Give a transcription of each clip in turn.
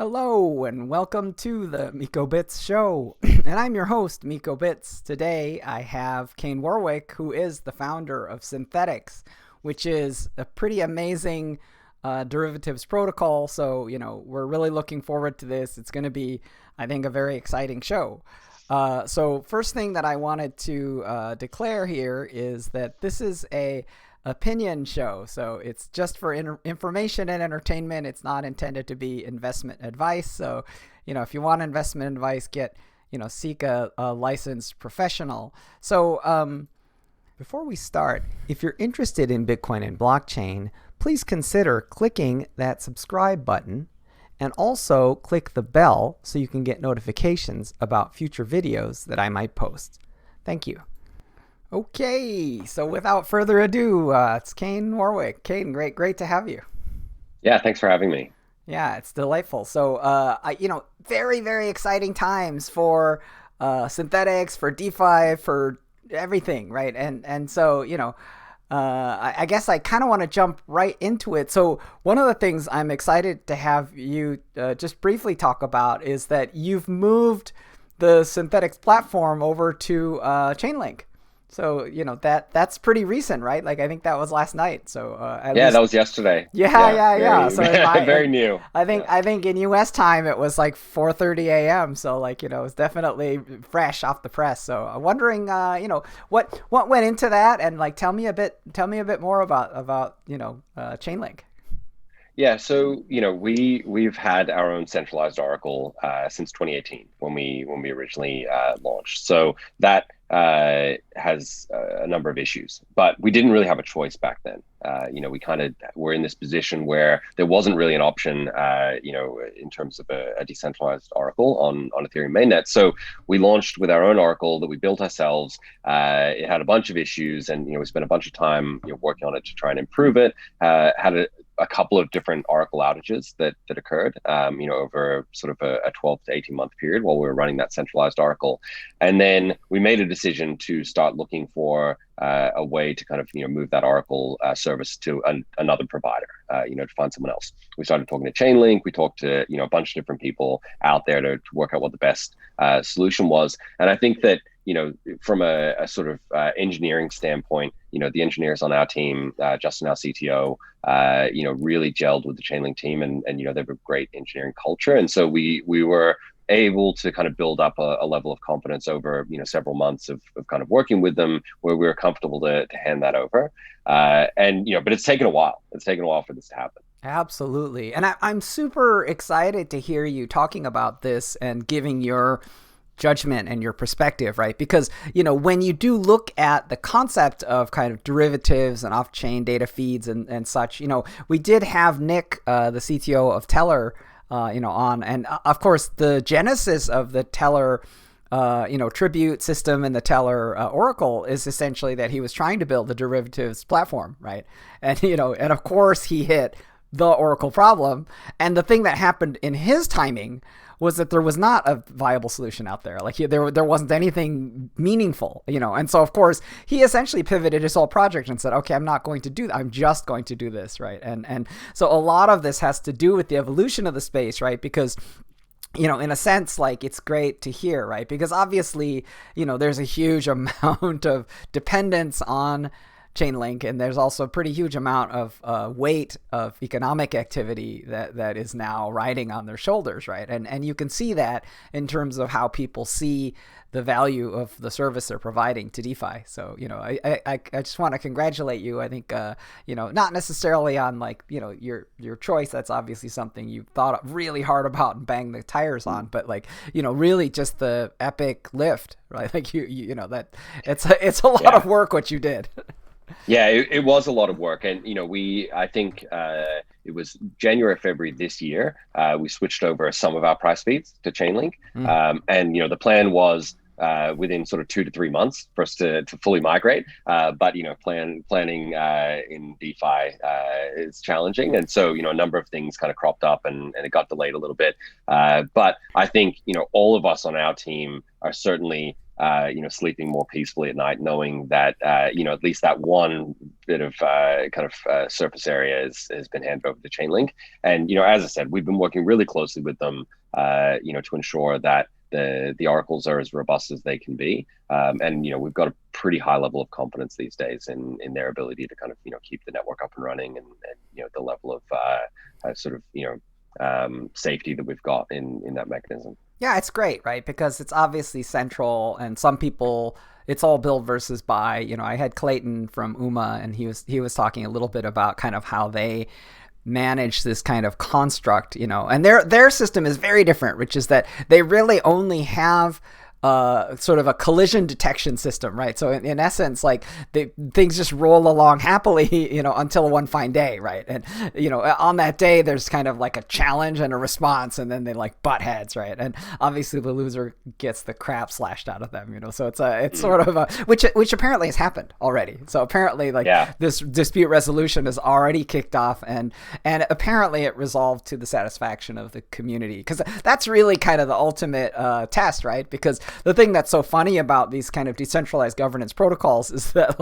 Hello and welcome to the Miko Bits show. And I'm your host, Miko Bits. Today I have Kain Warwick, who is the founder of Synthetix, which is a pretty amazing derivatives protocol. So, we're really looking forward to this. It's going to be, I think, a very exciting show. So first thing that I wanted to declare here is that this is a opinion show, so it's just for information and entertainment. It's not intended to be investment advice. So if you want investment advice, seek a licensed professional. So before we start, if you're interested in Bitcoin and blockchain, please consider clicking that subscribe button and also click the bell so you can get notifications about future videos that I might post. Thank you. Okay, so without further ado, it's Kain Warwick. Kain, great to have you. Yeah, thanks for having me. Yeah, it's delightful. So, very, very exciting times for Synthetix, for DeFi, for everything, right? And so, I guess I kind of want to jump right into it. So one of the things I'm excited to have you just briefly talk about is that you've moved the Synthetix platform over to Chainlink. So, that's pretty recent, right? Like, I think that was last night. So, at least... that was yesterday. Yeah. So very new. I think in US time, it was like 4:30 a.m. So it was definitely fresh off the press. So I'm wondering, what went into that, and tell me a bit more about Chainlink. Yeah, so we've had our own centralized Oracle since 2018 when we originally launched. So that has a number of issues, but we didn't really have a choice back then. We kind of were in this position where there wasn't really an option, in terms of a decentralized Oracle on Ethereum mainnet. So we launched with our own Oracle that we built ourselves. It had a bunch of issues, and we spent a bunch of time working on it to try and improve it. Had a couple of different Oracle outages that occurred, over sort of a 12 to 18 month period while we were running that centralized Oracle. And then we made a decision to start looking for a way to kind of move that Oracle service to another provider, to find someone else. We started talking to Chainlink. We talked to a bunch of different people out there to work out what the best solution was. And I think that from a sort of engineering standpoint, the engineers on our team, Justin, our CTO, really gelled with the Chainlink team, and they have a great engineering culture. And so we were able to kind of build up a level of confidence over several months of kind of working with them, where we were comfortable to hand that over. But it's taken a while. It's taken a while for this to happen. Absolutely. And I'm super excited to hear you talking about this and giving your judgment and your perspective, right? Because, when you do look at the concept of kind of derivatives and off-chain data feeds and such, we did have Nick, the CTO of Teller, on, and of course the genesis of the Teller tribute system and the Teller Oracle is essentially that he was trying to build a derivatives platform, right? And and of course he hit the Oracle problem, and the thing that happened in his timing was that there was not a viable solution out there. There wasn't anything meaningful, and so of course he essentially pivoted his whole project and said, okay, I'm not going to do that. I'm just going to do this, right? And so a lot of this has to do with the evolution of the space, right? Because in a sense, it's great to hear, right? Because obviously, there's a huge amount of dependence on Chainlink, and there's also a pretty huge amount of weight of economic activity that is now riding on their shoulders, right? And you can see that in terms of how people see the value of the service they're providing to DeFi. So, I just want to congratulate you. I think, not necessarily on your choice. That's obviously something you thought really hard about and banged the tires on, but really just the epic lift, right? That it's a lot of work what you did. Yeah, it was a lot of work. And, I think it was January, February this year, we switched over some of our price feeds to Chainlink. And, the plan was within sort of 2 to 3 months for us to fully migrate. But, planning in DeFi is challenging. And so, a number of things kind of cropped up and it got delayed a little bit. But I think, all of us on our team are certainly sleeping more peacefully at night, knowing that, at least that one bit of surface area has been handed over to Chainlink. And as I said, we've been working really closely with them, to ensure that the oracles are as robust as they can be. And we've got a pretty high level of confidence these days in their ability to kind of keep the network up and running, and the level of safety that we've got in that mechanism. Yeah, it's great, right? Because it's obviously central, and some people, it's all build versus buy. I had Clayton from UMA, and he was talking a little bit about kind of how they manage this kind of construct, and their system is very different, which is that they really only have sort of a collision detection system, right? So in essence, like things just roll along happily, until one fine day, right? And on that day, there's kind of like a challenge and a response, and then they like butt heads, right? And obviously the loser gets the crap slashed out of them, So it's sort of a which apparently has happened already. So apparently, this dispute resolution is already kicked off, and apparently it resolved to the satisfaction of the community, because that's really kind of the ultimate test, right? Because the thing that's so funny about these kind of decentralized governance protocols is that,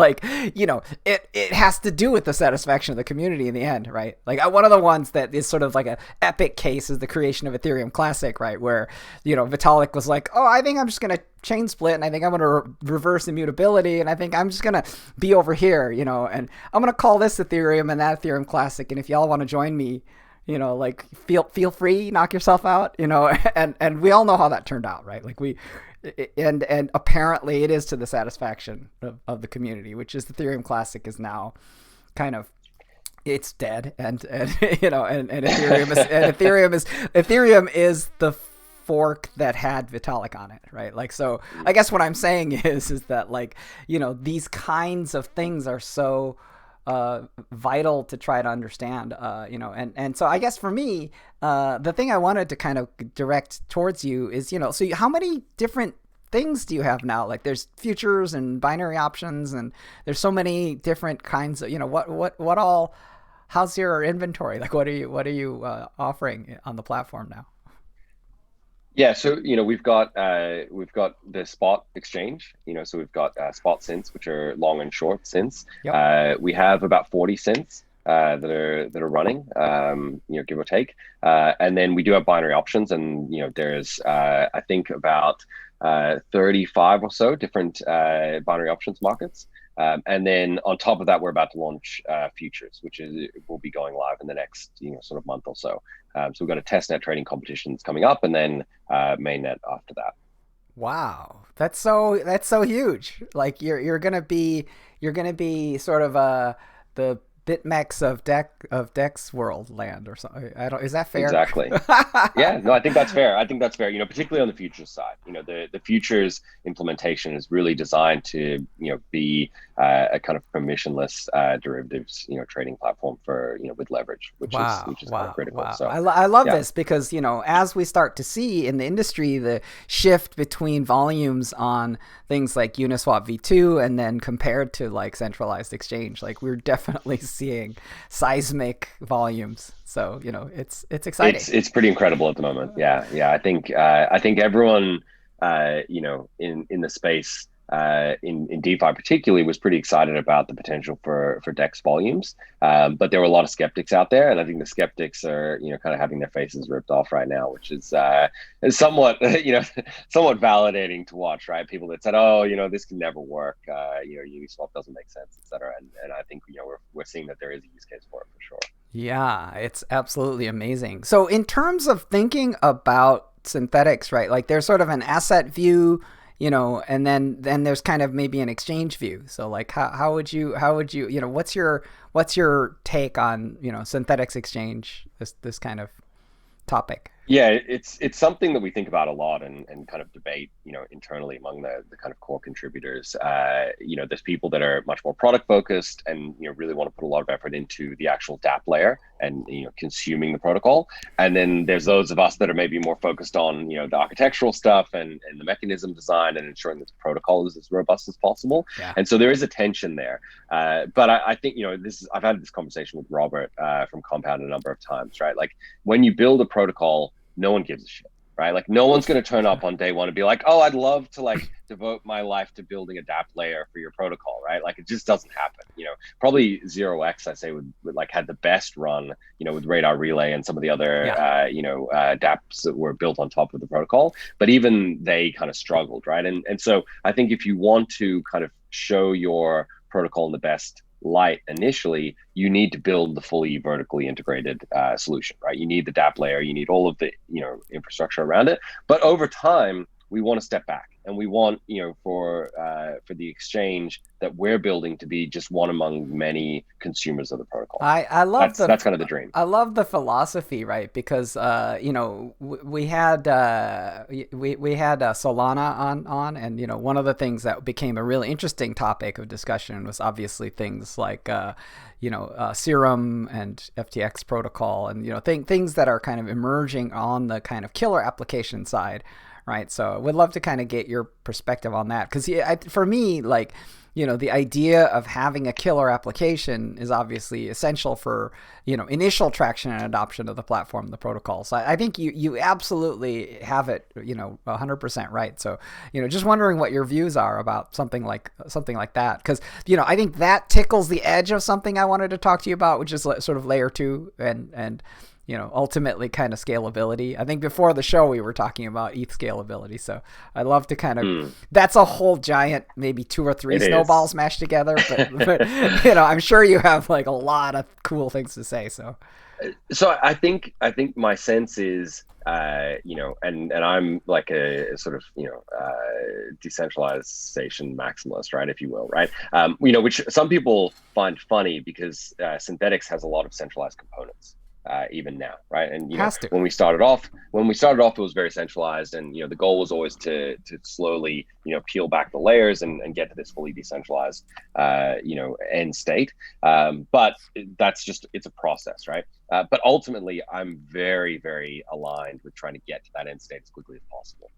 it has to do with the satisfaction of the community in the end, right? Like one of the ones that is sort of like an epic case is the creation of Ethereum Classic, right? Where, Vitalik was like, oh, I think I'm just going to chain split, and I think I'm going to reverse immutability, and I think I'm just going to be over here, and I'm going to call this Ethereum and that Ethereum Classic, and if y'all want to join me, feel free, knock yourself out, and we all know how that turned out, right? And apparently it is to the satisfaction of the community, which is the Ethereum Classic is now kind of, it's dead, and Ethereum is the fork that had Vitalik on it, right? So I guess what I'm saying is that these kinds of things are so vital to try to understand, and so I guess for me, the thing I wanted to kind of direct towards you is, so how many different things do you have now? Like there's futures and binary options, and there's so many different kinds of, what all, how's your inventory? Like what are you offering on the platform now? Yeah, so we've got the spot exchange. So we've got spot synths, which are long and short synths. Yep. We have about 40 synths that are running, give or take. And then we do have binary options, and there's I think about 35 or so different binary options markets. And then on top of that, we're about to launch futures, which will be going live in the next sort of month or so. So we've got a testnet trading competitions coming up, and then mainnet after that. Wow, that's so huge. Like you're gonna be sort of the BitMEX of DEX world land or something. Is that fair? Exactly. Yeah, no, I think that's fair. Particularly on the futures side. The futures implementation is really designed to be a kind of permissionless derivatives trading platform for with leverage, which is kind of critical. Wow. So I love this because as we start to see in the industry the shift between volumes on things like Uniswap v2 and then compared to like centralized exchange, like we're definitely seeing seismic volumes. So it's exciting. It's pretty incredible at the moment. Yeah. I think everyone in the space in DeFi particularly was pretty excited about the potential for DEX volumes, but there were a lot of skeptics out there, and I think the skeptics are kind of having their faces ripped off right now, which is somewhat somewhat validating to watch, right? People that said, oh, this can never work, Uniswap doesn't make sense, etc. And I think we're seeing that there is a use case for it for sure. Yeah, it's absolutely amazing. So in terms of thinking about Synthetix, right? Like there's sort of an asset view, and then there's kind of maybe an exchange view. So like how would you what's your take on Synthetix exchange, this kind of topic? Yeah, it's something that we think about a lot and kind of debate, internally among the kind of core contributors. There's people that are much more product focused and really want to put a lot of effort into the actual dApp layer and consuming the protocol. And then there's those of us that are maybe more focused on the architectural stuff and the mechanism design and ensuring that the protocol is as robust as possible. Yeah. And so there is a tension there. But I think I've had this conversation with Robert from Compound a number of times, right? Like when you build a protocol, no one gives a shit, right? Like no one's going to turn up on day one and be like, oh, I'd love to like devote my life to building a dApp layer for your protocol, right? Like it just doesn't happen. Probably 0x, I say, would like had the best run, with Radar Relay and some of the other, dApps that were built on top of the protocol. But even they kind of struggled, right? And so I think if you want to kind of show your protocol in the best light initially, you need to build the fully vertically integrated solution, right? You need the dApp layer, you need all of the infrastructure around it. But over time, we want to step back, and we want for the exchange that we're building to be just one among many consumers of the protocol. I love that's kind of the dream. I love the philosophy, right? Because we had Solana on, and one of the things that became a really interesting topic of discussion was obviously things like Serum and FTX protocol, and things that are kind of emerging on the kind of killer application side. Right. So we'd love to kind of get your perspective on that. Because for me, like, the idea of having a killer application is obviously essential for, initial traction and adoption of the platform, the protocol. So I think you absolutely have it, 100% right. So, just wondering what your views are about something like that. Because, I think that tickles the edge of something I wanted to talk to you about, which is sort of layer 2 and ultimately kind of scalability. I think before the show we were talking about ETH scalability. So I'd love to kind of, that's a whole giant, maybe 2 or 3 snowballs mashed together. But I'm sure you have like a lot of cool things to say. So I think my sense is, and I'm like a sort of, decentralization maximalist, right, if you will, right? Which some people find funny because Synthetix has a lot of centralized components. Even now, right? And when we started off, it was very centralized, and the goal was always to slowly peel back the layers and get to this fully decentralized end state. But that's just, it's a process, right? But ultimately, I'm very, very aligned with trying to get to that end state as quickly as possible.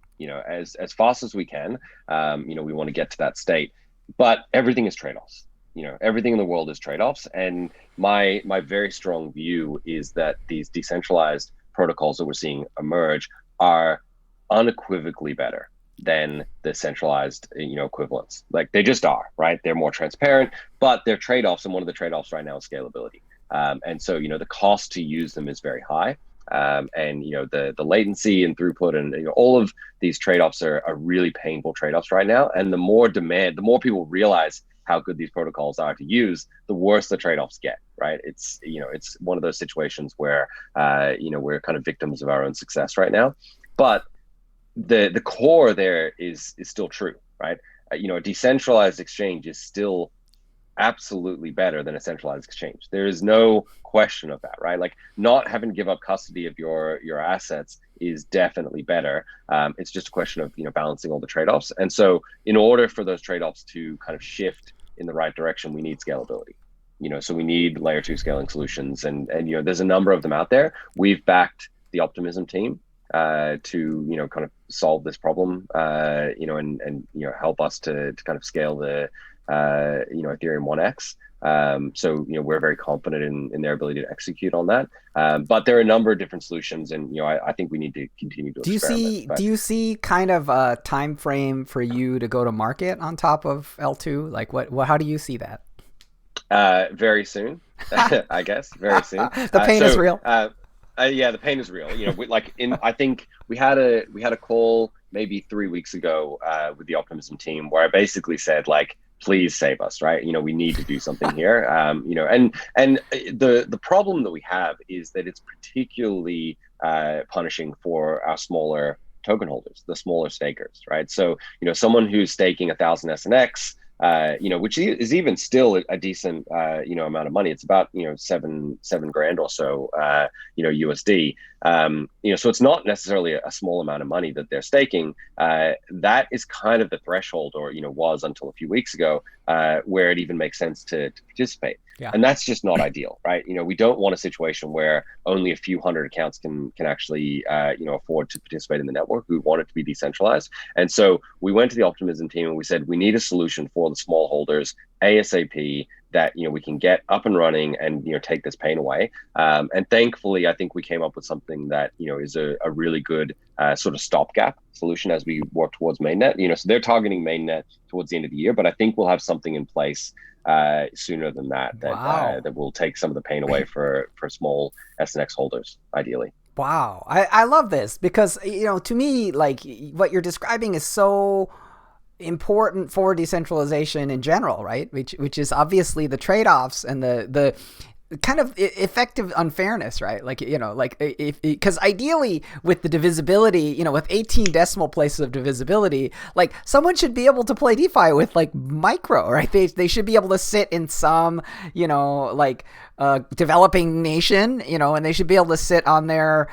As fast as we can. We want to get to that state, but everything is trade-offs. Everything in the world is trade-offs, and my very strong view is that these decentralized protocols that we're seeing emerge are unequivocally better than the centralized equivalents. Like they just are, right? They're more transparent, but they're trade-offs, and one of the trade-offs right now is scalability. And so the cost to use them is very high. And the latency and throughput and all of these trade-offs are really painful trade-offs right now. And the more demand, the more people realize how good these protocols are to use, the worse the trade-offs get, right? It's it's one of those situations where we're kind of victims of our own success right now. But the core there is still true, right? A decentralized exchange is still absolutely better than a centralized exchange. There is no question of that, right? Like not having to give up custody of your assets is definitely better. It's just a question of balancing all the trade-offs. And so in order for those trade-offs to kind of shift in the right direction, we need scalability. So we need layer 2 scaling solutions, and there's a number of them out there. We've backed the Optimism team to kind of solve this problem, and help us to kind of scale the Ethereum 1x. So we're very confident in their ability to execute on that. But there are a number of different solutions, and I think we need to continue to experiment. Do you see kind of a time frame for you to go to market on top of L2? Like how do you see that? Very soon, I guess. Very soon. The pain is real. Yeah, the pain is real. I think we had a call maybe 3 weeks ago with the Optimism team where I basically said, like, please save us, right? We need to do something here. And the problem that we have is that it's particularly punishing for our smaller token holders, the smaller stakers, right? So, someone who's staking 1,000 SNX, which is even still a decent, amount of money. It's about, seven grand or so, USD. So it's not necessarily a small amount of money that they're staking. That is kind of the threshold, or, was until a few weeks ago, where it even makes sense to participate. Yeah. And that's just not ideal, right? We don't want a situation where only a few hundred accounts can actually, afford to participate in the network. We want it to be decentralized. And so we went to the Optimism team and we said, we need a solution for the small holders ASAP. that we can get up and running and take this pain away. And thankfully, I think we came up with something that is a really good sort of stopgap solution as we work towards mainnet. So they're targeting mainnet towards the end of the year, but I think we'll have something in place sooner than that. Wow. That will take some of the pain away for small SNX holders, ideally. Wow. I love this because, to me, like what you're describing is so important for decentralization in general, right? Which is obviously the trade-offs and the kind of effective unfairness, right? Like, because ideally with the divisibility, with 18 decimal places of divisibility, like someone should be able to play DeFi with like micro, right? They should be able to sit in some, developing nation, and they should be able to sit on their,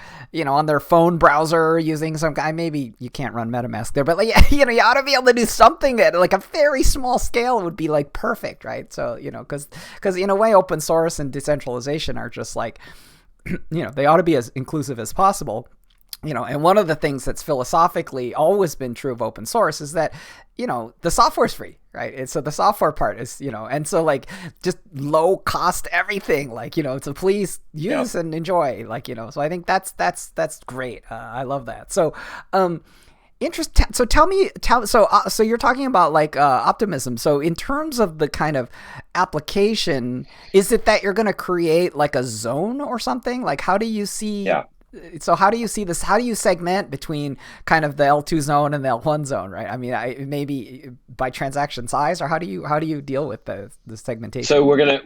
on their phone browser using some guy. Maybe you can't run MetaMask there, but like, you ought to be able to do something at like a very small scale would be like perfect, right? So, because in a way, open source and decentralization are just like, they ought to be as inclusive as possible. And one of the things that's philosophically always been true of open source is that, the software's free, right? And so the software part is, and so like just low cost everything, like, so please use and enjoy, like, so I think that's great. I love that. So, so so you're talking about like optimism. So in terms of the kind of application, is it that you're going to create like a zone or something? Like, how do you see? Yeah. So how do you see this? How do you segment between kind of the L2 zone and the L1 zone, right? I mean, maybe by transaction size, or how do you deal with the segmentation? So we're going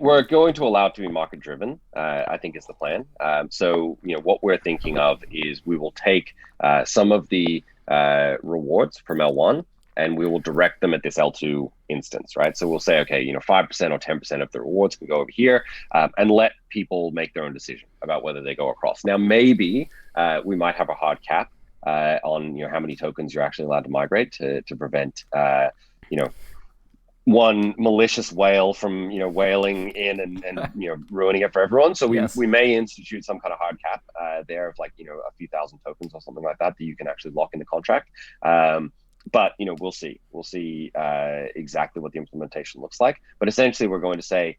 to allow it to be market driven. I think is the plan. So what we're thinking of is we will take some of the rewards from L1 and we will direct them at this L2 instance, right? So we'll say, okay, 5% or 10% of the rewards can go over here, and let people make their own decision about whether they go across. Now, maybe we might have a hard cap on how many tokens you're actually allowed to migrate to prevent one malicious whale from whaling in and ruining it for everyone. So we may institute some kind of hard cap there of like a few thousand tokens or something like that you can actually lock in the contract. But we'll see exactly what the implementation looks like. But essentially, we're going to say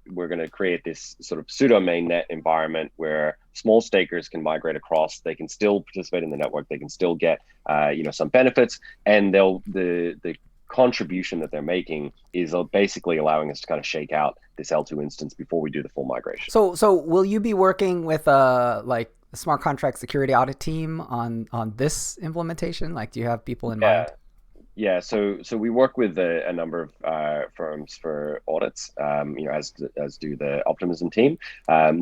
we're going to create this sort of pseudo mainnet environment where small stakers can migrate across. They can still participate in the network. They can still get some benefits, and the contribution that they're making is basically allowing us to kind of shake out this L2 instance before we do the full migration. So will you be working with like the smart contract security audit team on this implementation? Like, do you have people in mind? Yeah, so we work with a number of firms for audits, as do the Optimism team.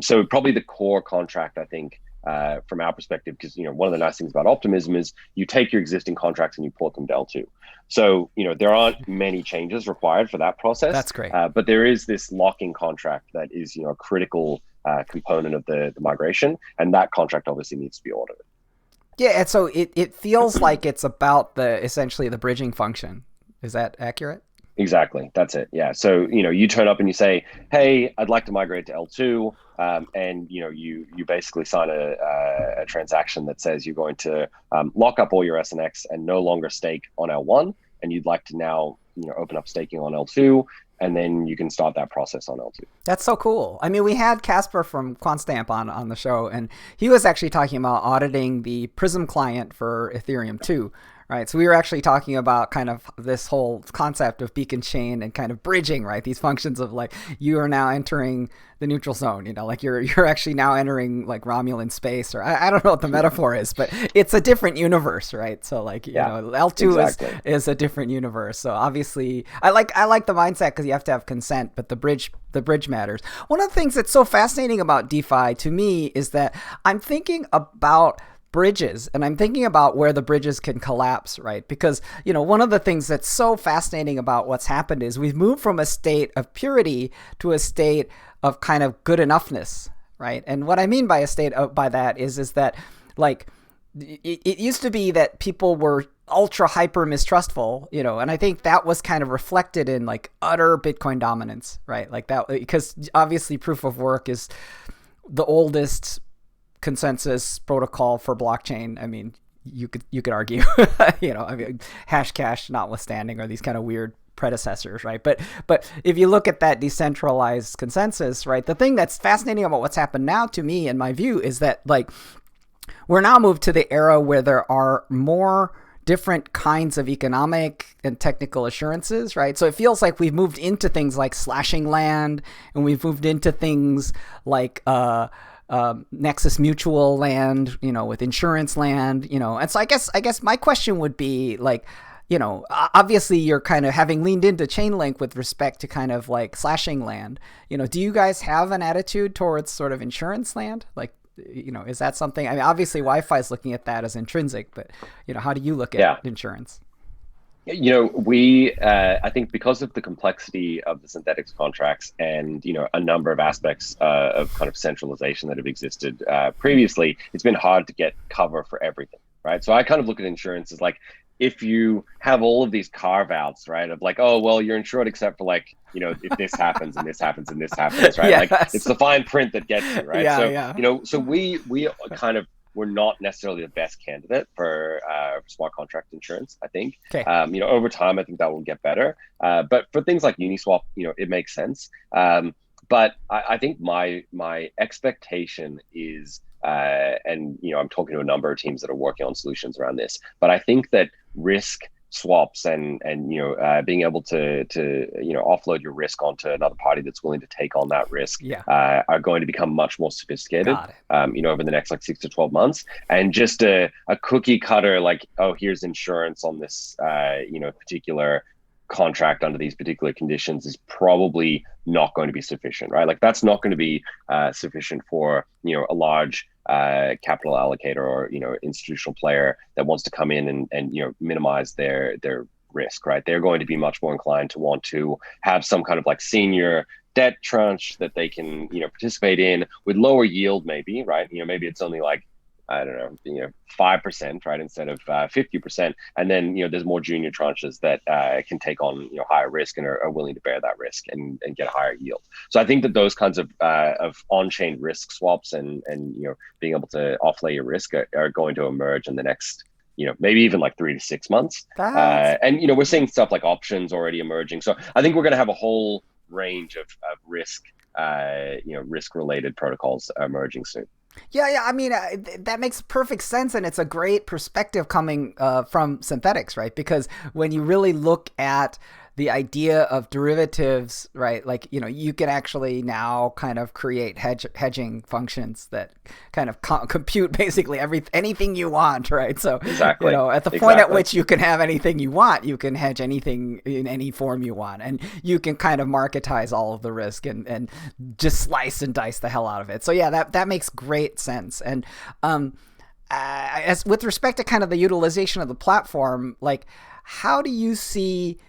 So probably the core contract, I think, from our perspective, because one of the nice things about Optimism is you take your existing contracts and you port them to L2. So there aren't many changes required for that process. That's great. But there is this locking contract that is a critical component of the migration, and that contract obviously needs to be audited. Yeah, and so it feels like it's about essentially the bridging function. Is that accurate? Exactly. That's it. Yeah. So, you turn up and you say, hey, I'd like to migrate to L2. And, you basically sign a transaction that says you're going to lock up all your SNX and no longer stake on L1. And you'd like to now, open up staking on L2. And then you can start that process on L2. That's so cool. I mean, we had Casper from QuantStamp on the show, and he was actually talking about auditing the Prism client for Ethereum too. Right. So we were actually talking about kind of this whole concept of beacon chain and kind of bridging, right? These functions of like, you are now entering the neutral zone, like you're actually now entering like Romulan space, or I don't know what the metaphor is, but it's a different universe, right? So like, L2 exactly. is a different universe. So obviously I like the mindset because you have to have consent, but the bridge matters. One of the things that's so fascinating about DeFi to me is that I'm thinking about bridges, and I'm thinking about where the bridges can collapse, right? Because, one of the things that's so fascinating about what's happened is we've moved from a state of purity to a state of kind of good enoughness, right? And what I mean by by that is that like it used to be that people were ultra hyper mistrustful, and I think that was kind of reflected in like utter Bitcoin dominance, right? Like that, because obviously proof of work is the oldest consensus protocol for blockchain. I mean, you could argue, I mean, Hashcash notwithstanding, or these kind of weird predecessors, right? But if you look at that decentralized consensus, right, the thing that's fascinating about what's happened now to me, in my view, is that like we're now moved to the era where there are more different kinds of economic and technical assurances, right? So it feels like we've moved into things like slashing land, and we've moved into things like Nexus Mutual land, with insurance land, And so I guess my question would be like, obviously you're kind of having leaned into Chainlink with respect to kind of like slashing land. Do you guys have an attitude towards sort of insurance land? Like, is that something? I mean, obviously Wi-Fi is looking at that as intrinsic, but how do you look at insurance? We I think because of the complexity of the Synthetix contracts and a number of aspects of kind of centralization that have existed previously, it's been hard to get cover for everything, right? So I kind of look at insurance as like, if you have all of these carve outs, right, of like, oh well, you're insured except for like, if this happens and this happens and this happens, right? Yes. Like it's the fine print that gets you, right? Yeah. So we kind of, we're not necessarily the best candidate for smart contract insurance, I think. Okay. Over time, I think that will get better. But for things like Uniswap, it makes sense. But I think my expectation is, and I'm talking to a number of teams that are working on solutions around this, but I think that risk swaps and being able to offload your risk onto another party that's willing to take on that risk are going to become much more sophisticated over the next like 6 to 12 months. And just a cookie cutter like, oh, here's insurance on this particular contract under these particular conditions is probably not going to be sufficient, right? Like that's not going to be sufficient for a large capital allocator or institutional player that wants to come in and minimize their risk, right? They're going to be much more inclined to want to have some kind of like senior debt tranche that they can participate in with lower yield, maybe, right? Maybe it's only like, I don't know, 5%, right, instead of 50%, and then there's more junior tranches that can take on higher risk and are willing to bear that risk and get a higher yield. So I think that those kinds of on-chain risk swaps and being able to offlay your risk are going to emerge in the next maybe even like 3 to 6 months. And we're seeing stuff like options already emerging. So I think we're going to have a whole range of risk risk-related protocols emerging soon. Yeah. I mean, that makes perfect sense. And it's a great perspective coming from Synthetix, right? Because when you really look at the idea of derivatives, right? Like, you can actually now kind of create hedging functions that kind of compute basically anything you want, right? So, exactly. At the point at which you can have anything you want, you can hedge anything in any form you want. And you can kind of marketize all of the risk and just slice and dice the hell out of it. So yeah, that makes great sense. And as with respect to kind of the utilization of the platform, like how do you see,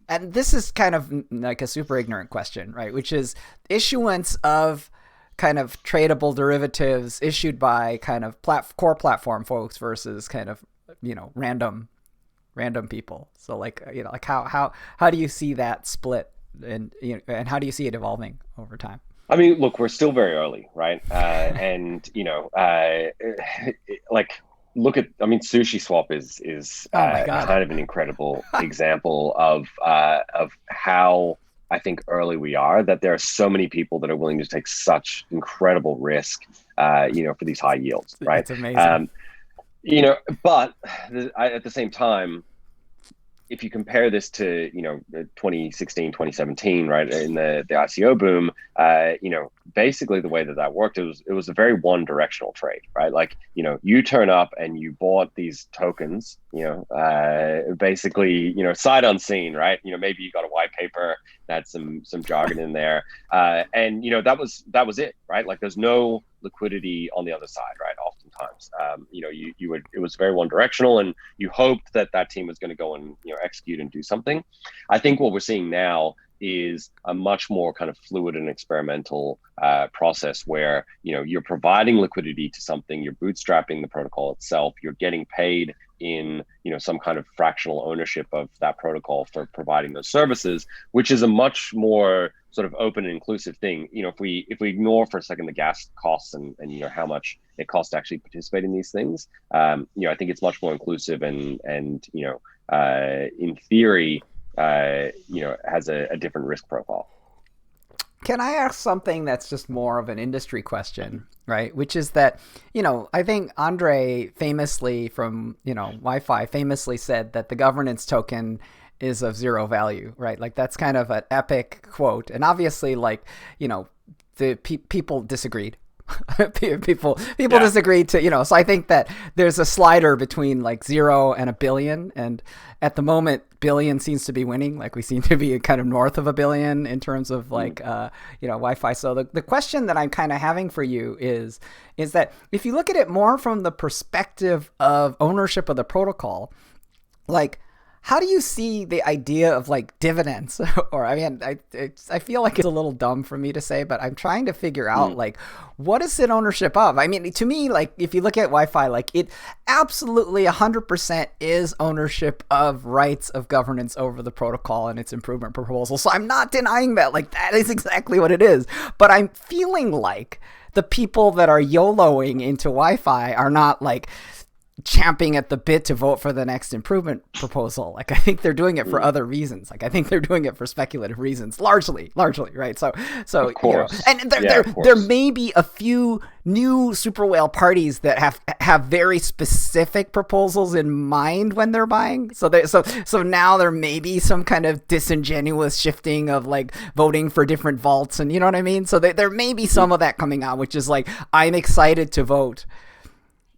and this is kind of like a super ignorant question, right? Which is issuance of kind of tradable derivatives issued by kind of core platform folks versus kind of, random people. So like, like how do you see that split and how do you see it evolving over time? I mean, look, we're still very early, right? And look at, I mean, SushiSwap is kind of an incredible example of how I think early we are, that there are so many people that are willing to take such incredible risk, for these high yields, right? It's amazing. But at the same time, if you compare this to 2016, 2017, right, in the ICO boom, basically the way that worked, it was a very one directional trade, right? Like you turn up and you bought these tokens, basically sight unseen, right? Maybe you got a white paper that had some jargon in there, and that was it, right? Like there's no liquidity on the other side, right? Oftentimes, it was very one directional, and you hoped that team was going to go and execute and do something. I think what we're seeing now is a much more kind of fluid and experimental process where you're providing liquidity to something, you're bootstrapping the protocol itself, you're getting paid in some kind of fractional ownership of that protocol for providing those services, which is a much more sort of open and inclusive thing. If we ignore for a second the gas costs and how much it costs to actually participate in these things, I think it's much more inclusive and in theory has a different risk profile. Can I ask something that's just more of an industry question, right? Which is that, I think Andre famously from, Wi-Fi famously said that the governance token is of zero value, right? Like that's kind of an epic quote. And obviously the people disagreed. people disagree to, so I think that there's a slider between like 0 and 1 billion, and at the moment billion seems to be winning. Like we seem to be kind of north of 1 billion in terms of like Wi-Fi. So the question that I'm kind of having for you is that if you look at it more from the perspective of ownership of the protocol, like how do you see the idea of like dividends? Or I feel like it's a little dumb for me to say, but I'm trying to figure out like what is it ownership of? I mean, to me, like if you look at Wi-Fi, like it absolutely 100% is ownership of rights of governance over the protocol and its improvement proposal. So I'm not denying that, like that is exactly what it is. But I'm feeling like the people that are YOLOing into Wi-Fi are not like champing at the bit to vote for the next improvement proposal. Like I think they're doing it for other reasons. Like I think they're doing it for speculative reasons, largely, right? So of course. And there may be a few new super whale parties that have very specific proposals in mind when they're buying. So now there may be some kind of disingenuous shifting of like voting for different vaults, and you know what I mean. So there may be some of that coming out, which is like I'm excited to vote.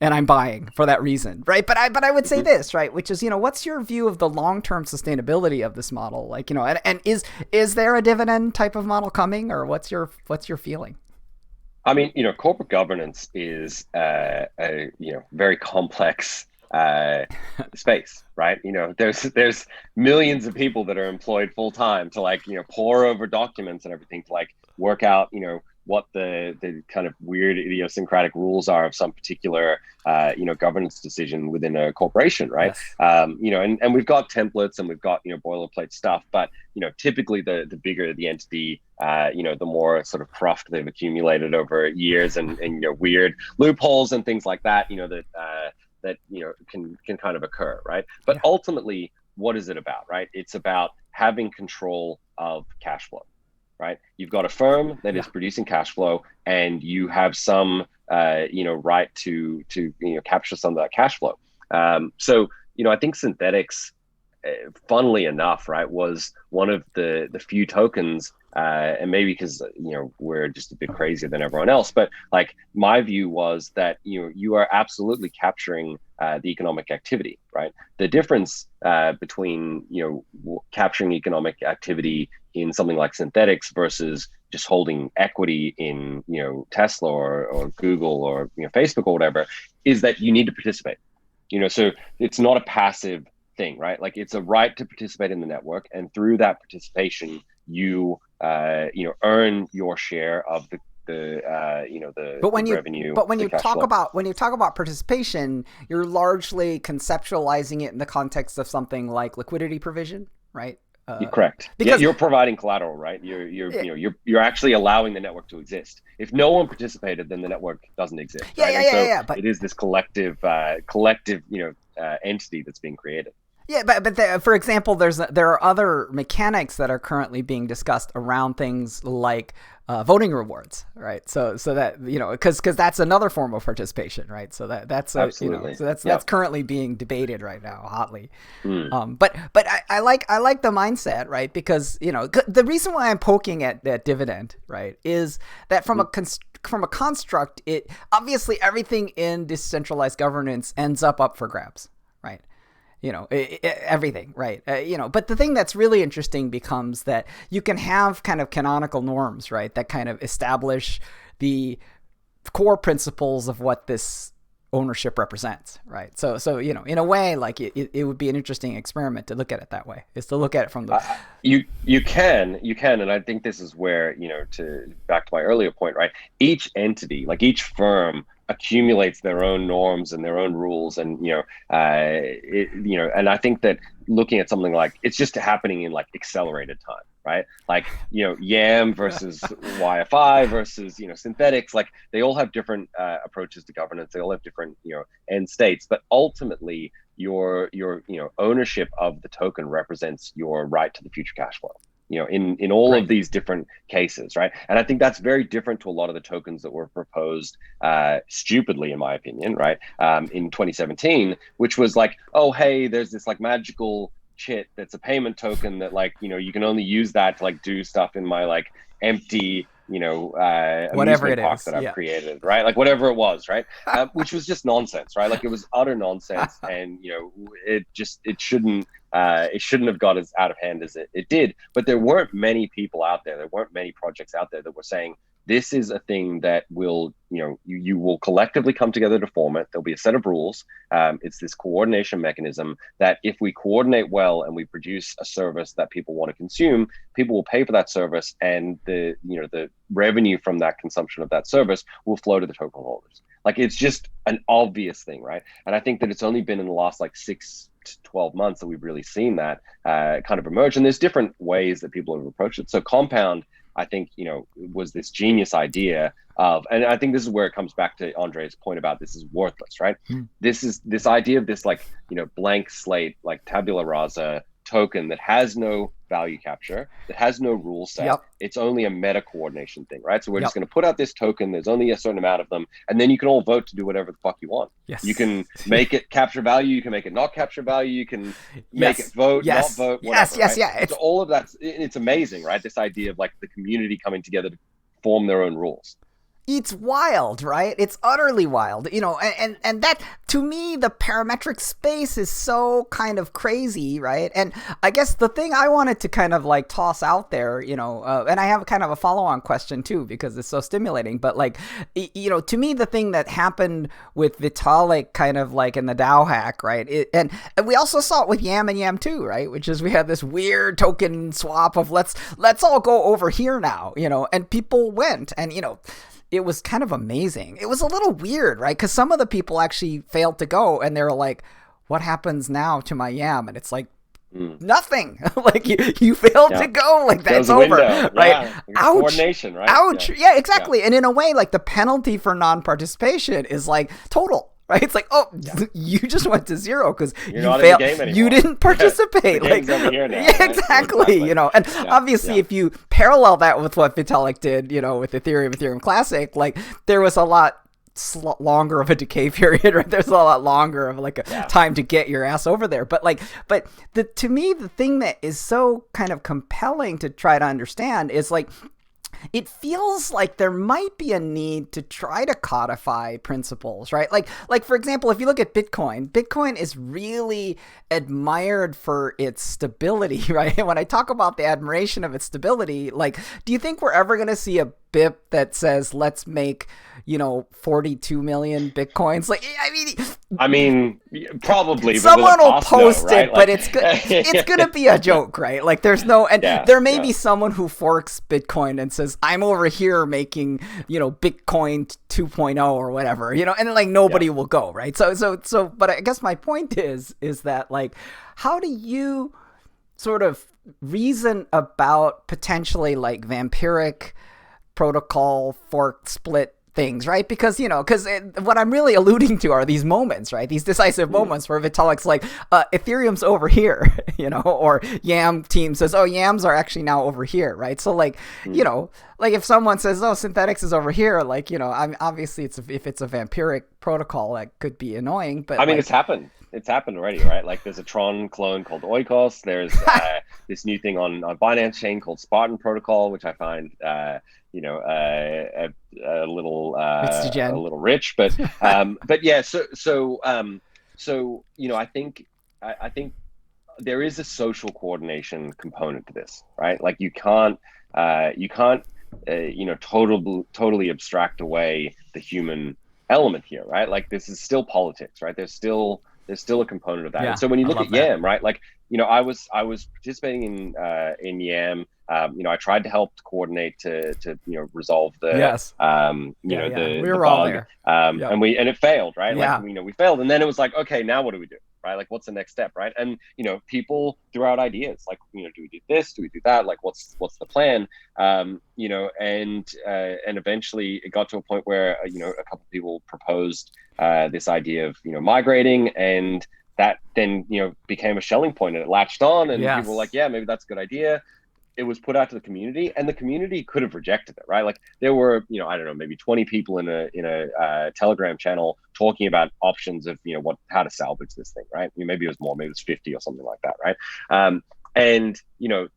And I'm buying for that reason, right? But I would say this, right? Which is, what's your view of the long-term sustainability of this model? Like, and is there a dividend type of model coming, or what's your feeling? I mean, corporate governance is a very complex space, right? There's millions of people that are employed full time to like, pore over documents and everything to like work out, what the kind of weird idiosyncratic rules are of some particular governance decision within a corporation, right? Yes. And we've got templates and we've got boilerplate stuff, but typically the bigger the entity, the more sort of cruft they've accumulated over years and weird loopholes and things like that, that can kind of occur, right? But ultimately, what is it about, right? It's about having control of cash flow. Right, you've got a firm that is producing cash flow, and you have some, right to capture some of that cash flow. So I think Synthetix, funnily enough, right, was one of the few tokens, and maybe because we're just a bit crazier than everyone else, but like my view was that you are absolutely capturing the economic activity, right? The difference between capturing economic activity in something like Synthetix versus just holding equity in Tesla or Google or Facebook or whatever is that you need to participate. So it's not a passive thing, right? Like it's a right to participate in the network, and through that participation, you earn your share of the revenue. But when you talk about participation, you're largely conceptualizing it in the context of something like liquidity provision, right? Correct. Because you're providing collateral, right? You're actually allowing the network to exist. If no one participated, then the network doesn't exist. Right? But it is this collective entity that's being created. Yeah, but for example, there are other mechanics that are currently being discussed around things like voting rewards, right? So that because that's another form of participation, right? So that's absolutely that's currently being debated right now hotly. But I like the mindset, right? Because the reason why I'm poking at that dividend, right, is that from a construct, it obviously everything in decentralized governance ends up for grabs, right? Everything, right? But the thing that's really interesting becomes that you can have kind of canonical norms, right? That kind of establish the core principles of what this ownership represents, right? So in a way, like it would be an interesting experiment to look at it that way, is to look at it from the you can, and I think this is where to back to my earlier point, right? Each entity, like each firm, accumulates their own norms and their own rules, and and I think that looking at something like it's just happening in like accelerated time, right? Like, YAM versus YFI versus, Synthetix, like they all have different approaches to governance. They all have different, end states, but ultimately your ownership of the token represents your right to the future cash flow, in all of these different cases, right? And I think that's very different to a lot of the tokens that were proposed stupidly, in my opinion, right? In 2017, which was like, oh, hey, there's this like magical chit that's a payment token that like, you can only use that to like do stuff in my like empty, whatever amusement it park is that I've created, right? Like whatever it was, right? Which was just nonsense, right? Like it was utter nonsense, and it shouldn't have got as out of hand as it did. But there weren't many people out there. There weren't many projects out there that were saying, this is a thing that will, you will collectively come together to form it. There'll be a set of rules. It's this coordination mechanism that if we coordinate well and we produce a service that people want to consume, people will pay for that service, and the revenue from that consumption of that service will flow to the token holders. Like it's just an obvious thing, right? And I think that it's only been in the last like 6 to 12 months that we've really seen that kind of emerge. And there's different ways that people have approached it. So Compound, I think, was this genius idea of, and I think this is where it comes back to Andre's point about this is worthless, right? This idea of this like, blank slate, like tabula rasa token that has no value capture, that has no rule set. It's only a meta coordination thing, right? So we're just going to put out this token. There's only a certain amount of them, and then you can all vote to do whatever the fuck you want. You can make it capture value. You can make it not capture value. You can make it vote, not vote, whatever. Right? So all of that, it's amazing, right? This idea of like the community coming together to form their own rules. It's wild, right? It's utterly wild, and that, to me, the parametric space is so kind of crazy, right? And I guess the thing I wanted to kind of like toss out there, and I have kind of a follow-on question too, because it's so stimulating, but like, to me, the thing that happened with Vitalik kind of like in the DAO hack, right? And we also saw it with YAM and YAM 2, right? Which is, we had this weird token swap of let's all go over here now, and people went, and, it was kind of amazing. It was a little weird, right? Because some of the people actually failed to go, and they were like, what happens now to my YAM? And it's like, nothing. Like you failed to go. Like that's over, right? Ouch. Coordination, right? Ouch. Yeah, exactly. And in a way, like the penalty for non-participation is like total. Right? It's like, you just went to zero because you failed. You didn't participate. Like, over here now, yeah, exactly. And obviously, if you parallel that with what Vitalik did, with Ethereum Classic, like there was a lot longer of a decay period, right? There's a lot longer of like a time to get your ass over there. But to me, the thing that is so kind of compelling to try to understand is like, it feels like there might be a need to try to codify principles, right? Like for example, if you look at Bitcoin is really admired for its stability, right? And when I talk about the admiration of its stability, like, do you think we're ever going to see a BIP that says, let's make, 42 million Bitcoins? Like, I mean, probably. Someone will post it, right? But it's going to be a joke, right? Like there's no, and there may be someone who forks Bitcoin and says, I'm over here making, Bitcoin 2.0 or whatever, and like nobody will go, right? So, but I guess my point is that like, how do you sort of reason about potentially like Vampiric Protocol fork split things, right? Because, what I'm really alluding to are these moments, right? These decisive moments where Vitalik's like, Ethereum's over here, or YAM team says, oh, YAMs are actually now over here, right? So like, like if someone says, oh, Synthetix is over here, like, I'm obviously if it's a Vampiric protocol, that could be annoying, but I mean, it's happened. It's happened already, right? Like there's a Tron clone called Oikos. There's this new thing on Binance Chain called Spartan Protocol, which I find, a little rich, but yeah. So I think there is a social coordination component to this, right? Like you can't totally abstract away the human element here, right? Like this is still politics, right? There's still a component of that. And so when you look at YAM, right? Like, I was participating in YAM. I tried to help coordinate to resolve the we were all bug. there. And it failed, right? Like we failed, and then it was like, okay, now what do we do? right? Like, what's the next step, right? And people threw out ideas like, do we do this? Do we do that? Like, what's the plan? And eventually it got to a point where a couple of people proposed this idea of migrating, and that then became a Schelling point, and it latched on, and people were like, yeah, maybe that's a good idea. It was put out to the community, and the community could have rejected it, right? Like, there were, I don't know, maybe 20 people in a Telegram channel talking about options of, how to salvage this thing, right? Maybe it was more, maybe it was 50 or something like that, right? And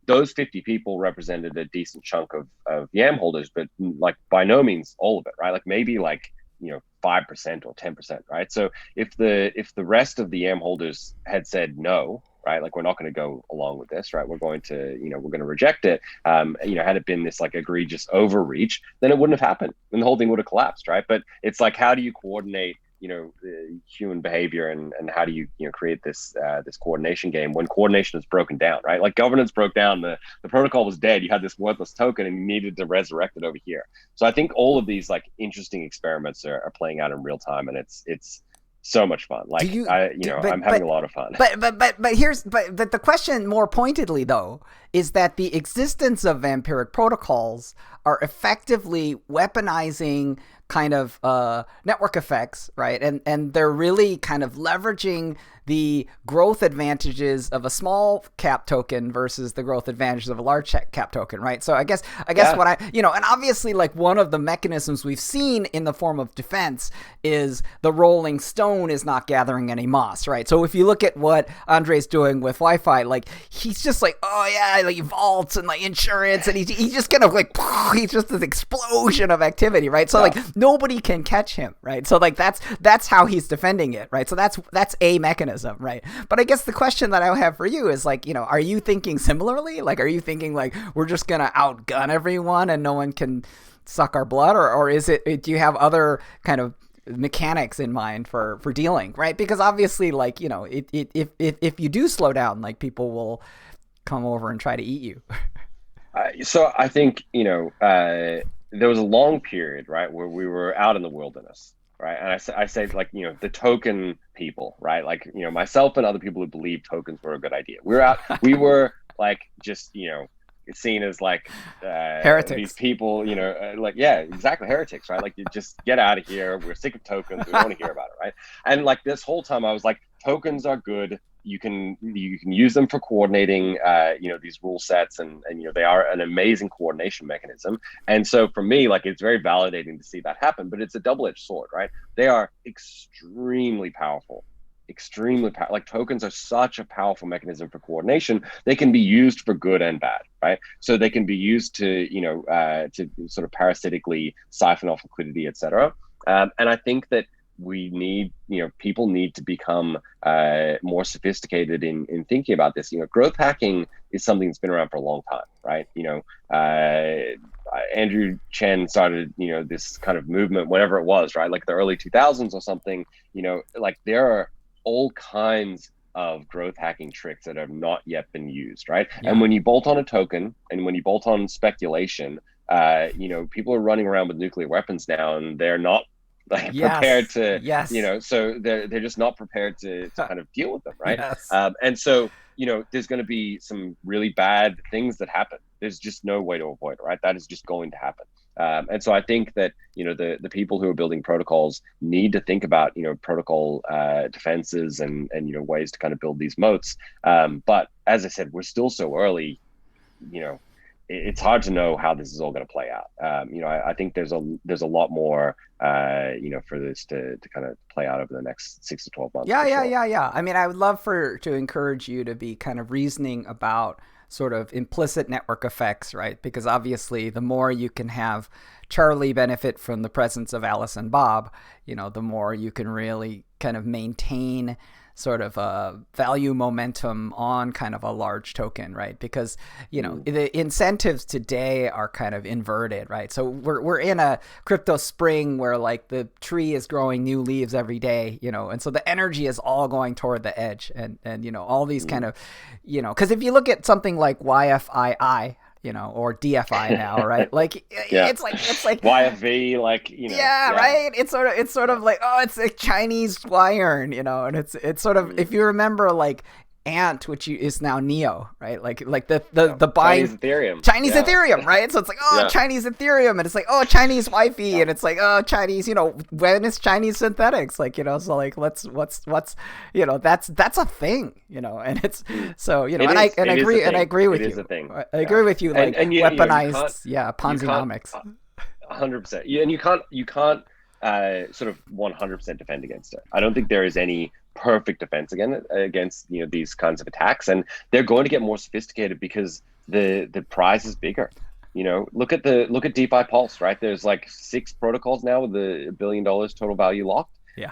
those 50 people represented a decent chunk of YAM holders, but like by no means all of it, right? Like maybe 5% or 10%, right? So if the rest of the YAM holders had said no, right, like, we're not going to go along with this, right, we're going to reject it, had it been this like egregious overreach, then it wouldn't have happened and the whole thing would have collapsed, right? But it's like, how do you coordinate human behavior, and how do you create this coordination game when coordination is broken down, right? Like, governance broke down, the protocol was dead, you had this worthless token and you needed to resurrect it over here. So I think all of these like interesting experiments are playing out in real time, and it's so much fun. Like, I'm having a lot of fun. But the question more pointedly though is that the existence of vampiric protocols are effectively weaponizing kind of network effects, right? And they're really kind of leveraging the growth advantages of a small cap token versus the growth advantages of a large cap token, right? So I guess what I, and obviously like one of the mechanisms we've seen in the form of defense is the rolling stone is not gathering any moss, right? So if you look at what Andre's doing with Wi-Fi, like, he's just like, oh yeah, like vaults and like insurance, and he's just kind of like, he's just this explosion of activity, right? So like nobody can catch him, right? So like that's how he's defending it, right? So that's a mechanism, right? But I guess the question that I have for you is like, are you thinking similarly? Like, are you thinking like we're just gonna outgun everyone and no one can suck our blood, or is it? Do you have other kind of mechanics in mind for dealing, right? Because obviously, like, if you do slow down, like, people will come over and try to eat you. So I think there was a long period, right, where we were out in the wilderness. Right. And I say like, the token people, right? Like, myself and other people who believe tokens were a good idea. We were like, just, seen as like heretics. These people, like, yeah, exactly, heretics, right? Like, you just get out of here. We're sick of tokens. We don't want to hear about it, right? And like this whole time I was like, tokens are good. You can use them for coordinating, these rule sets, and they are an amazing coordination mechanism. And so for me, like, it's very validating to see that happen. But it's a double-edged sword, right? They are extremely powerful. Like, tokens are such a powerful mechanism for coordination. They can be used for good and bad, right? So they can be used to to sort of parasitically siphon off liquidity, etc. And I think that we need, people need to become more sophisticated in thinking about this. Growth hacking is something that's been around for a long time, right? Andrew Chen started, this kind of movement, whatever it was, right? Like the early 2000s or something. Like, there are all kinds of growth hacking tricks that have not yet been used, right? Yeah. And when you bolt on a token, and when you bolt on speculation, people are running around with nuclear weapons now, and they're not like prepared to, so they're just not prepared to kind of deal with them, right? Yes. And so, there's going to be some really bad things that happen. There's just no way to avoid it, right? That is just going to happen. And so I think that, the people who are building protocols need to think about, protocol defenses and ways to kind of build these moats. But as I said, we're still so early, it's hard to know how this is all going to play out. I think there's a lot more, for this to kind of play out over the next 6 to 12 months. Yeah. I mean, I would love to encourage you to be kind of reasoning about sort of implicit network effects, right? Because obviously the more you can have Charlie benefit from the presence of Alice and Bob, the more you can really kind of maintain sort of a value momentum on kind of a large token, right? Because, the incentives today are kind of inverted, right? So we're in a crypto spring where like the tree is growing new leaves every day, and so the energy is all going toward the edge, and all these kind of, because if you look at something like YFII, or DFI now, right? Like Yeah. it's like YFV, like, yeah, right. It's sort of like, oh, it's a Chinese iron, and it's sort of, if you remember, like Ant, which is now Neo, right? Like the buying Chinese Ethereum, right? So it's like, oh, Chinese Ethereum, and it's like, oh, Chinese Wi-Fi, and it's like, oh, Chinese, when is Chinese Synthetix, like, so like what's that's a thing, and it's so and I agree with you. I agree with you, like, and weaponized, Ponzi-nomics. 100%. Yeah, and you can't sort of 100% defend against it. I don't think there is any perfect defense against these kinds of attacks, and they're going to get more sophisticated because the prize is bigger. Look at DeFi Pulse, right? There's like 6 protocols now with $1 billion total value locked. Yeah.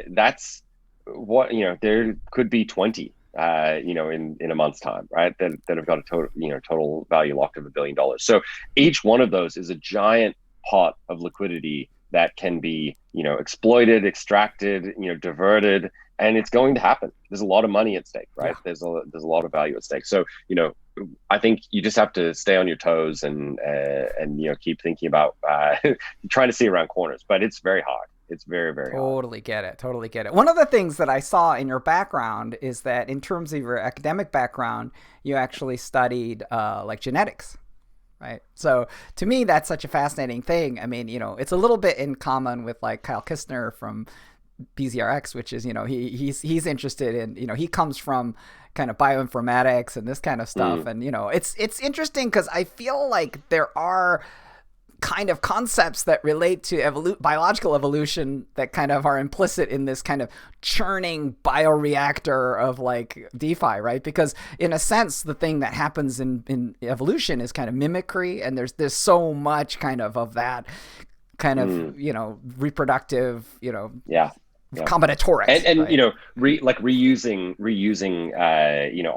That's what there could be 20 in a month's time, right? That have got a total value locked of $1 billion. So each one of those is a giant pot of liquidity that can be exploited, extracted, diverted, and it's going to happen. There's a lot of money at stake, right? Yeah. There's a lot of value at stake. So I think you just have to stay on your toes and keep thinking about trying to see around corners, but it's very hard. It's very, very hard. Totally get it. One of the things that I saw in your background is that in terms of your academic background, you actually studied like genetics. Right. So to me, that's such a fascinating thing. I mean, it's a little bit in common with like Kyle Kistner from BZRX, which is, he's interested in, he comes from kind of bioinformatics and this kind of stuff. And, it's interesting because I feel like there are kind of concepts that relate to biological evolution that kind of are implicit in this kind of churning bioreactor of like DeFi, right? Because in a sense, the thing that happens in evolution is kind of mimicry, and there's so much kind of that kind of reproductive combinatorics, and right? reusing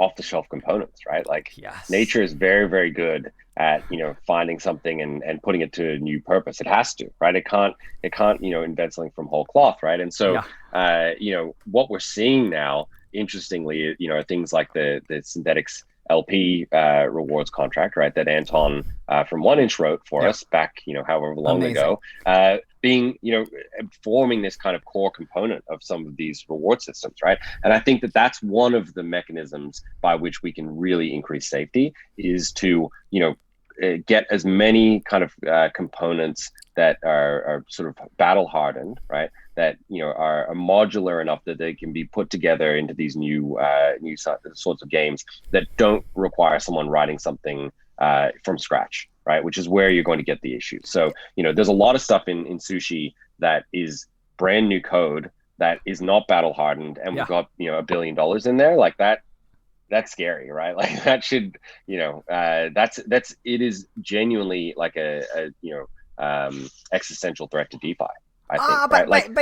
off the shelf components, right? Like, yes. Nature is very, very good at finding something and putting it to a new purpose. It has to, right? It can't invent something from whole cloth, right? And so what we're seeing now, interestingly, are things like the Synthetix LP rewards contract, right? That Anton from 1inch wrote for us back, however long ago, being, forming this kind of core component of some of these reward systems, right? And I think that that's one of the mechanisms by which we can really increase safety is to, get as many kind of components that are sort of battle hardened, right? That are modular enough that they can be put together into these new sorts of games that don't require someone writing something from scratch, right? Which is where you're going to get the issues. So there's a lot of stuff in Sushi that is brand new code that is not battle hardened, and we've got $1 billion in there, like that. That's scary, right? Like that should, it is genuinely like a existential threat to DeFi. I think,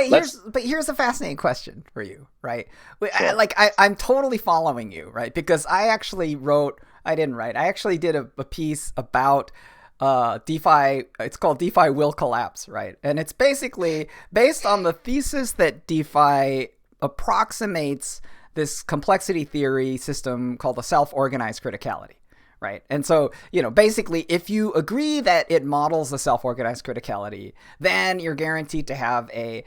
but here's a fascinating question for you, right? Sure. I'm totally following you, right? Because I actually did a piece about DeFi. It's called DeFi Will Collapse, right? And it's basically based on the thesis that DeFi approximates this complexity theory system called the self-organized criticality, right? And so, basically, if you agree that it models the self-organized criticality, then you're guaranteed to have a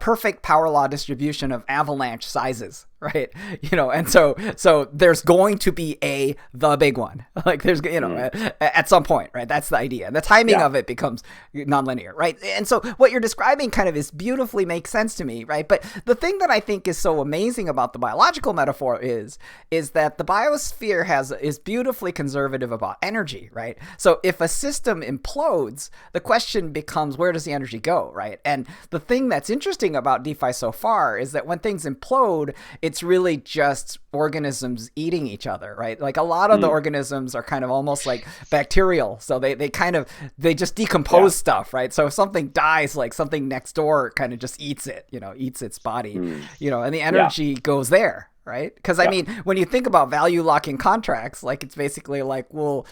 perfect power law distribution of avalanche sizes, right? And so there's going to be the big one, like there's, at some point, right? That's the idea. And the timing of it becomes nonlinear, right? And so what you're describing kind of is beautifully makes sense to me, right? But the thing that I think is so amazing about the biological metaphor is that the biosphere is beautifully conservative about energy, right? So if a system implodes, the question becomes, where does the energy go, right? And the thing that's interesting about DeFi so far is that when things implode, it's really just organisms eating each other, right? Like a lot of the organisms are kind of almost like bacterial. So they just decompose stuff, right? So if something dies, like something next door kind of just eats it, eats its body, and the energy goes there. Right? Because I mean, when you think about value locking contracts, like it's basically like, well,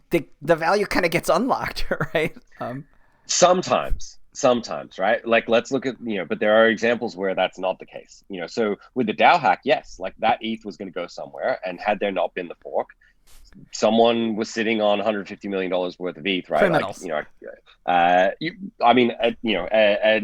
the value kind of gets unlocked, right? Sometimes, right? Like, let's look at, but there are examples where that's not the case. So with the DAO hack, yes, like that ETH was going to go somewhere, and had there not been the fork, someone was sitting on $150 million worth of ETH, right? Criminals. Like, an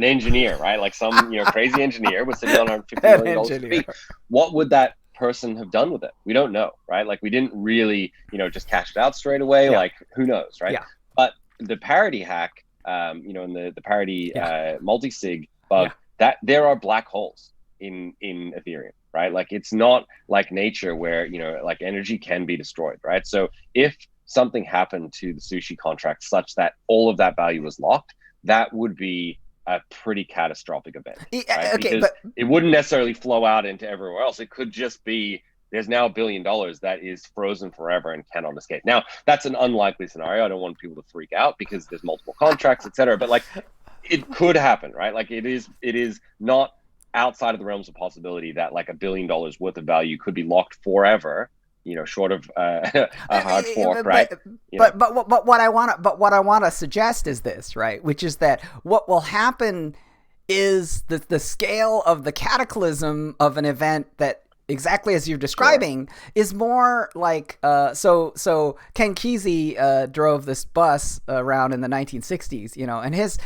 engineer, right? Like some, crazy engineer was sitting on $150 million worth of ETH. What would that person have done with it? We don't know, right? Like we didn't really, just cash it out straight away. Yeah. Like who knows, right? Yeah. But the parity hack, in the parity multi-sig bug, that there are black holes in Ethereum, right? Like it's not like nature where, like energy can be destroyed, right? So if something happened to the sushi contract such that all of that value was locked, that would be a pretty catastrophic event, right? Okay, because it wouldn't necessarily flow out into everywhere else. It could just be, there's now $1 billion that is frozen forever and cannot escape. Now, that's an unlikely scenario. I don't want people to freak out because there's multiple contracts, et cetera. But like, it could happen, right? Like it is not outside of the realms of possibility that like $1 billion worth of value could be locked forever, short of a hard fork, right? But what I want to suggest is this, right? Which is that what will happen is the scale of the cataclysm of an event that, exactly as you're describing, is more like so Ken Kesey drove this bus around in the 1960s, and his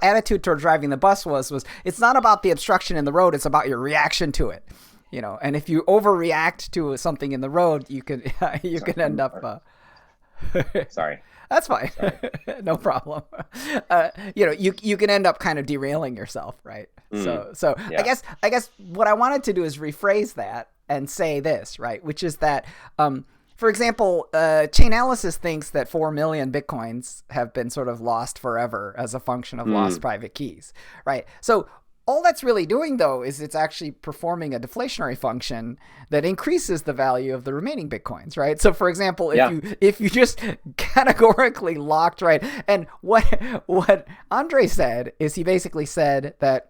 attitude toward driving the bus was it's not about the obstruction in the road, it's about your reaction to it, and if you overreact to something in the road, you can end up sorry. That's fine. No problem. You can end up kind of derailing yourself, right? So yeah. I guess what I wanted to do is rephrase that and say this, right? Which is that, for example, Chainalysis thinks that 4 million Bitcoins have been sort of lost forever as a function of lost private keys, right? So all that's really doing, though, is it's actually performing a deflationary function that increases the value of the remaining Bitcoins, right? So, for example, if you just categorically locked, right? And what Andre said is he basically said that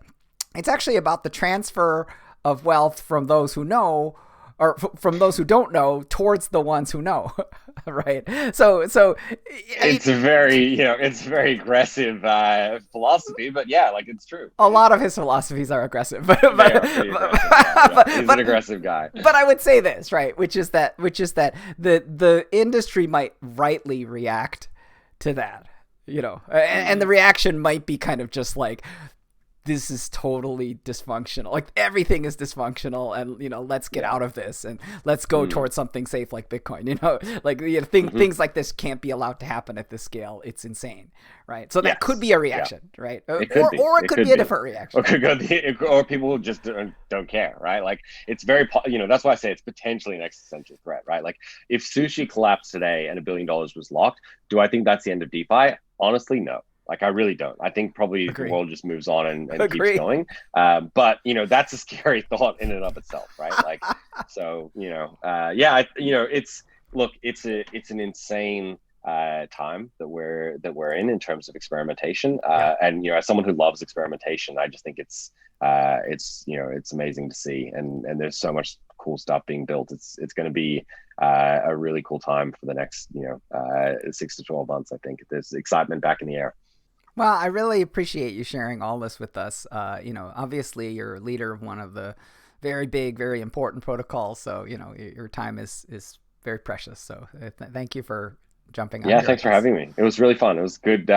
it's actually about the transfer of wealth from those who know, or from those who don't know, towards the ones who know, right? So it's a very aggressive philosophy, but yeah, like it's true. A lot of his philosophies are aggressive, but he's an aggressive guy. But I would say this, right, which is that the industry might rightly react to that, and the reaction might be kind of just like, this is totally dysfunctional. Like everything is dysfunctional, and let's get out of this and let's go towards something safe like Bitcoin. Things like this can't be allowed to happen at this scale. It's insane, right? So that could be a reaction, right? Or it could be a different reaction. Or people just don't care, right? Like it's very, that's why I say it's potentially an existential threat, right? Like if sushi collapsed today and $1 billion was locked, do I think that's the end of DeFi? Honestly, no. Like, I really don't. I think probably the world just moves on and keeps going. But, that's a scary thought in and of itself, right? Like, so, it's an insane time that we're in terms of experimentation. And, as someone who loves experimentation, I just think it's amazing to see. And there's so much cool stuff being built. It's going to be a really cool time for the next, 6 to 12 months. I think there's excitement back in the air. Well, I really appreciate you sharing all this with us. Obviously you're a leader of one of the very big, very important protocols. So, your time is very precious. So thank you for jumping on. Yeah, thanks for having me. It was really fun. It was good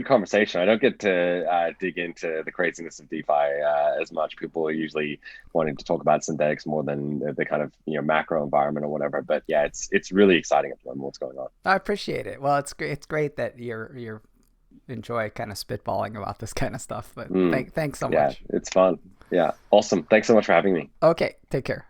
conversation. I don't get to dig into the craziness of DeFi as much. People are usually wanting to talk about Synthetix more than the kind of macro environment or whatever. But yeah, it's really exciting at the moment what's going on. I appreciate it. Well, it's great that you're enjoy kind of spitballing about this kind of stuff, but thanks so much. Yeah, it's fun. Yeah, awesome. Thanks so much for having me. Okay, take care.